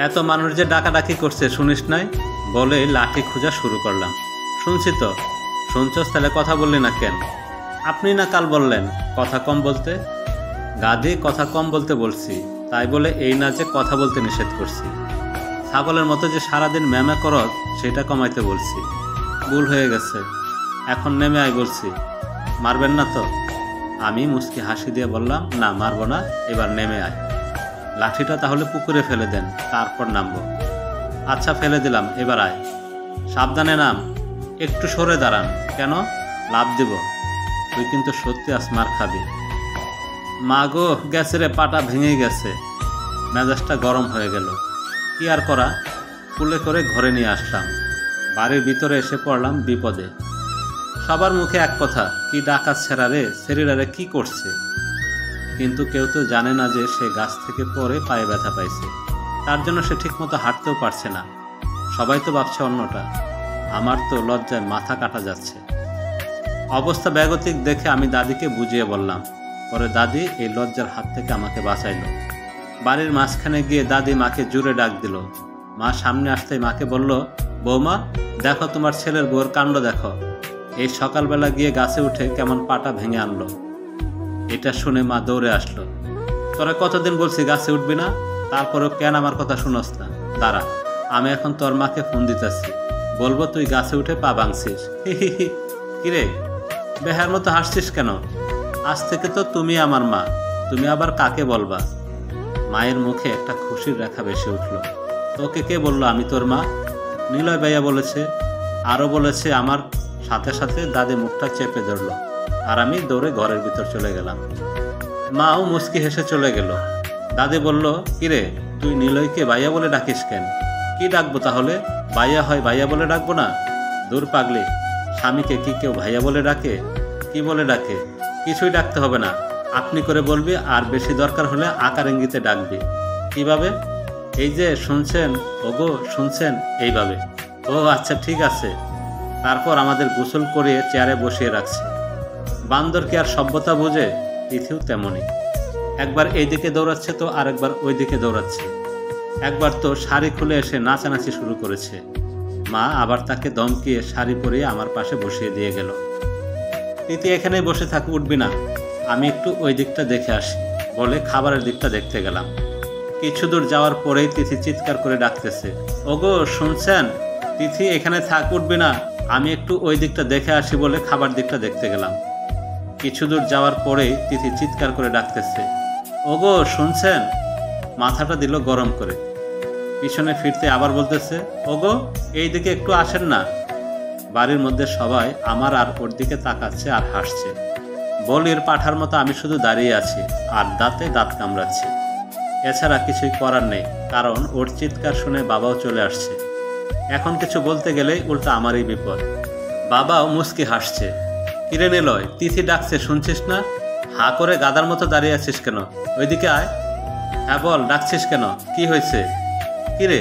এত মানুষ যে ডাকাডাকি করছে শুনিস নাই? বলে লাঠি খোঁজা শুরু করলাম। শুনছি তো। শুনছস তাহলে কথা বললি না কেন? আপনি না কাল বললেন কথা কম বলতে। গাধি, কথা কম বলতে বলছি, তাই বলে এই না যে কথা বলতে নিষেধ করছি। ছাগলের মতো যে সারাদিন ম্যামে করত সেটা কমাইতে বলছি। ভুল হয়ে গেছে, এখন নেমে আয় বলছি। মারবেন না তো? আমি মুচকি হাসি দিয়ে বললাম, না মারবো না, এবার নেমে আয়। লাঠিটা তাহলে পুকুরে ফেলে দেন, তারপর নামবো। আচ্ছা ফেলে দিলাম, এবার আয়। সাবধানে নাম, একটু সরে দাঁড়ান। কেন? লাভ দিব। তুই কিন্তু সত্যি আজ মার খাবি। মা গো, গেছে রে, পাটা ভেঙে গেছে। মেজাজটা গরম হয়ে গেল। কি আর করা, কুলে করে ঘরে নিয়ে আসলাম। বাড়ির ভিতরে এসে পড়লাম বিপদে। সবার মুখে এক কথা, কি ডাকাত ছেড়া রে, ছেড়িরা কি করছে। কিন্তু কেউ তো জানে না যে সে গাছ থেকে পড়ে পায়ে ব্যথা পাইছে, তার জন্য সে ঠিকমতো হাঁটতেও পারছে না। সবাই তো ভাবছে অন্যটা। আমার তো লজ্জায় মাথা কাটা যাচ্ছে। অবস্থা বেগতিক দেখে আমি দাদিকে বুঝিয়ে বললাম। পরে দাদি এই লজ্জার হাত থেকে আমাকে বাঁচাইল। বাড়ির মাঝখানে গিয়ে দাদি মাকে জুড়ে ডাক দিল। মা সামনে আসতেই মাকে বলল, বৌমা দেখো তোমার ছেলের বউর কাণ্ড দেখো। এই সকালবেলা গিয়ে গাছে উঠে কেমন পাটা ভেঙে আনলো। এটা শুনে মা দৌড়ে আসলো। তোরা কতদিন বলছি গাছে উঠবি না, তারপরেও কেন আমার কথা শুনস না? দাঁড়া, আমি এখন তোর মাকে ফোন দিতেছি, বলবো তুই গাছে উঠে পা ভাঙছিস। কিরে বেহার মতো হাসছিস কেন? আজ থেকে তো তুমি আমার মা, তুমি আবার কাকে বলবা? মায়ের মুখে একটা খুশির রেখা বেশি উঠল। তোকে কে বললো আমি তোর মা? নিলয় ভাইয়া বলেছে, আরও বলেছে। আমার সাথে সাথে দাদি মুখটা চেপে ধরলো, আর আমি দৌড়ে ঘরের ভিতর চলে গেলাম। মাও মুচকি হেসে চলে গেল। দাদি বলল, কিরে তুই নিলয়কে ভাইয়া বলে ডাকিস কেন? কি ডাকবো তাহলে? ভাইয়া হয় ভাইয়া বলে ডাকবো না? দূর পাগলি, স্বামীকে কি কেউ ভাইয়া বলে ডাকে? কি বলে ডাকে? কিছুই ডাকতে হবে না, আপনি করে বলবি, আর বেশি দরকার হলে আকার ইঙ্গিতে ডাকবি। কিভাবে? এই যে শুনছেন, ওগো শুনছেন, এইভাবে। ও আচ্ছা ঠিক আছে। তারপর আমাদের গোসল করিয়ে চেয়ারে বসিয়ে রাখছে। বান্দর কি আর সভ্যতা বোঝে? তিথিও তেমনই। একবার এইদিকে দৌড়াচ্ছে তো আরেকবার ওইদিকে দৌড়াচ্ছে। একবার তো শাড়ি খুলে এসে নাচানাচি শুরু করেছে। মা আবার তাকে ধমকিয়ে শাড়ি পরিয়ে আমার পাশে বসিয়ে দিয়ে গেল। তিথি এখানেই বসে থাকো, উঠবি না, আমি একটু ওই দিকটা দেখে আসি বলে খাবারের দিকটা দেখতে গেলাম। কিছু দূর যাওয়ার পরেই তিথি চিৎকার করে ডাকতেছে, ওগো শুনছেন? তিথি এখানে থাক, উঠবি না, আমি একটু ওই দিকটা দেখে আসি বলে খাবার দিকটা দেখতে গেলাম। কিছু দূর যাওয়ার পরেই তিথি চিৎকার করে ডাকতেছে, ওগো শুনছেন? মাথাটা দিল গরম করে। পিছনে ফিরতে আবার বলতেছে, ওগো এই দিকে একটু আসেন না। বাড়ির মধ্যে সবাই আমার আর ওর দিকে তাকাচ্ছে আর হাসছে। বলির পাঠার মতো আমি শুধু দাঁড়িয়ে আছি আর দাঁতে দাঁত কামড়াচ্ছি। এছাড়া কিছুই করার নেই, কারণ ওর চিৎকার শুনে বাবাও চলে আসছে। এখন কিছু বলতে গেলেই উল্টা আমারই বিপদ। বাবাও মুচকি হাসছে। কিরে নিলয়, তিথি ডাকছে শুনছিস না? হা করে গাদার মতো দাঁড়িয়ে আছিস কেন? ওইদিকে আয়। হ্যাঁ বল, ডাকছিস কেন? কি হয়েছে? কিরে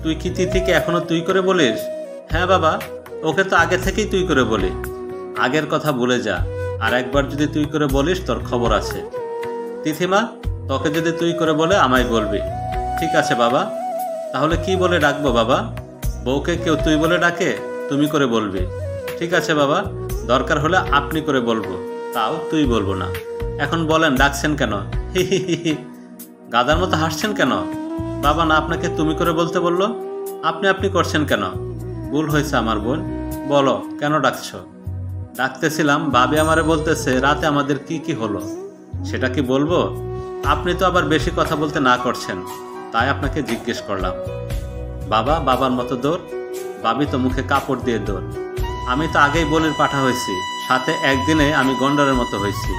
তুই কি তিথিকে এখনো তুই করে বলিস? হ্যাঁ বাবা, ওকে তো আগে থেকেই তুই করে বলি। আগের কথা ভুলে যা, আর একবার যদি তুই করে বলিস তোর খবর আছে। তিথিমা তোকে যদি তুই করে বলে আমায় বলবি। ঠিক আছে বাবা। তাহলে কি বলে ডাকবো বাবা? বউকে কেউ তুই বলে ডাকে, তুমি করে বলবি। ঠিক আছে বাবা, দরকার হলে আপনি করে বলবো, তাও তুই বলবো না। এখন বলেন ডাকছেন কেন? হি হি হি হি। গাদার মতো হাসছেন কেন? বাবা না আপনাকে তুমি করে বলতে বললো, আপনি আপনি করছেন কেন? ভুল হয়েছে আমার বোন, বলো কেন ডাকছো? ডাকতেছিলাম, ভাবি আমারে বলতেছে রাতে আমাদের কি কি হলো, সেটা কি বলবো? আপনি তো আবার বেশি কথা বলতে না করছেন, তাই আপনাকে জিজ্ঞেস করলাম। বাবা বাবার মতো দৌড়, ভাবি তো মুখে কাপড় দিয়ে দৌড়। আমি তো আগেই বলির পাঠা হয়েছি, সাথে একদিনে আমি গন্ডারের মতো হয়েছি,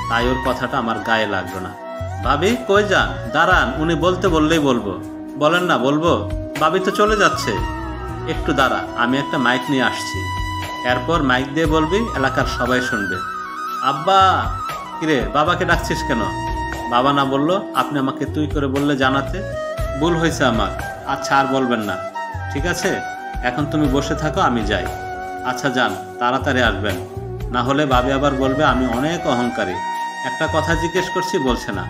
তাই ওর কথাটা আমার গায়ে লাগলো না। ভাবি কই যান? দাঁড়ান, উনি বলতে বললেই বলবো। বলেন না বলবো? ভাবি তো চলে যাচ্ছে। একটু দাঁড়া, আমি একটা মাইক নিয়ে আসছি, এরপর মাইক দিয়ে বলবি, এলাকার সবাই শুনবে। আব্বা। কিরে বাবাকে ডাকছিস কেন? বাবা না বললো আপনি আমাকে তুই করে বললে জানাতে? ভুল হয়েছে আমার, আচ্ছা আর বলবেন না। ঠিক আছে, এখন তুমি বসে থাকো, আমি যাই। আচ্ছা যান, তাড়াতাড়ি আসবেন, না হলে ভাবি আবার বলবে আমি অনেক অহংকারী, একটা কথা জিজ্ঞেস করছি বলছে না।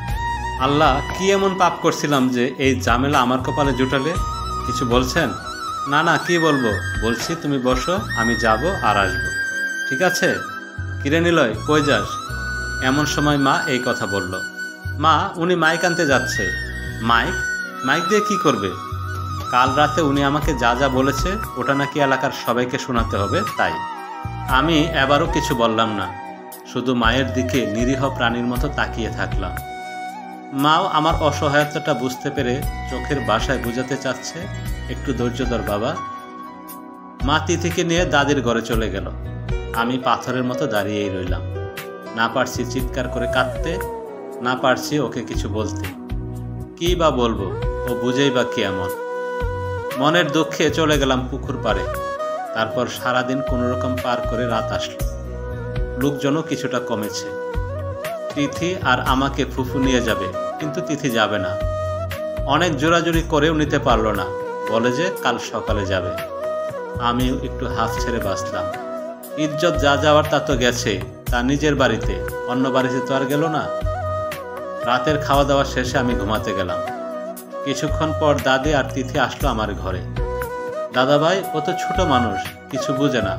আল্লাহ, কি এমন পাপ করছিলাম যে এই ঝামেলা আমার কপালে জুটালে? কিছু বলছেন? না না, কি বলবো, বলছি তুমি বসো, আমি যাব আর আসবো। ঠিক আছে? কিরে নিলয়, কই যাস? এমন সময় মা এই কথা বলল। মা, উনি মাইক আনতে যাচ্ছে। মাইক? মাইক দিয়ে কি করবে? কাল রাতে উনি আমাকে যা যা বলেছে ওটা নাকি এলাকার সবাইকে শোনাতে হবে, তাই। আমি এবারও কিছু বললাম না, শুধু মায়ের দিকে নিরীহ প্রাণীর মতো তাকিয়ে থাকলাম। মাও আমার অসহায়তাটা বুঝতে পেরে চোখের ভাষায় বোঝাতে চাচ্ছে, একটু ধৈর্য ধর বাবা। মা তিথিকে নিয়ে দাদির ঘরে চলে গেল। আমি পাথরের মতো দাঁড়িয়েই রইলাম। না পারছি চিৎকার করে কাঁদতে, না পারছি ওকে কিছু বলতে। কি বা বলবো, ও বুঝেই বা কি এমন। মনের দুঃখে চলে গেলাম পুকুর পাড়ে। তারপর সারাদিন কোনোরকম পার করে রাত আসলো। লোকজনও কিছুটা কমেছে। তিথি আর আমাকে ফুফু নিয়ে যাবে, কিন্তু তিথি যাবে না। অনেক জোরাজুরি করেও নিতে পারলো না, বলে যে কাল সকালে যাবে। আমিও একটু হাফ ছেড়ে বাঁচলাম। ইজ্জত যা যাওয়ার তা তো গেছে, তা নিজের বাড়িতে, অন্য বাড়িতে তো আর গেল না। রাতের খাওয়া দাওয়া শেষে আমি ঘুমাতে গেলাম। কিছুক্ষণ পর দাদি আর তিথি আসলো আমার ঘরে। দাদাভাই, ও তো ছোট মানুষ, কিছু বুঝে না,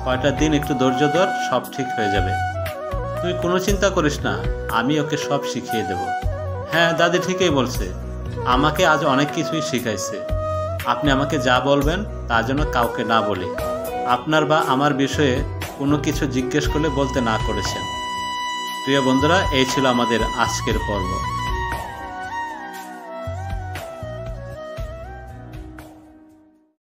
কয়টা দিন একটু ধৈর্য ধর, সব ঠিক হয়ে যাবে। তুই কোনো চিন্তা করিস না, আমি ওকে সব শিখিয়ে দেব। হ্যাঁ, দাদি ঠিকই বলছে, আমাকে আজ অনেক কিছুই শিখাইছে। আপনি আমাকে যা বলবেন তা যেন কাউকে না বলি। আপনার বা আমার বিষয়ে কোনো কিছু জিজ্ঞেস করলে বলতে না করেছেন। প্রিয় বন্ধুরা, এই ছিল আমাদের আজকের পর্ব।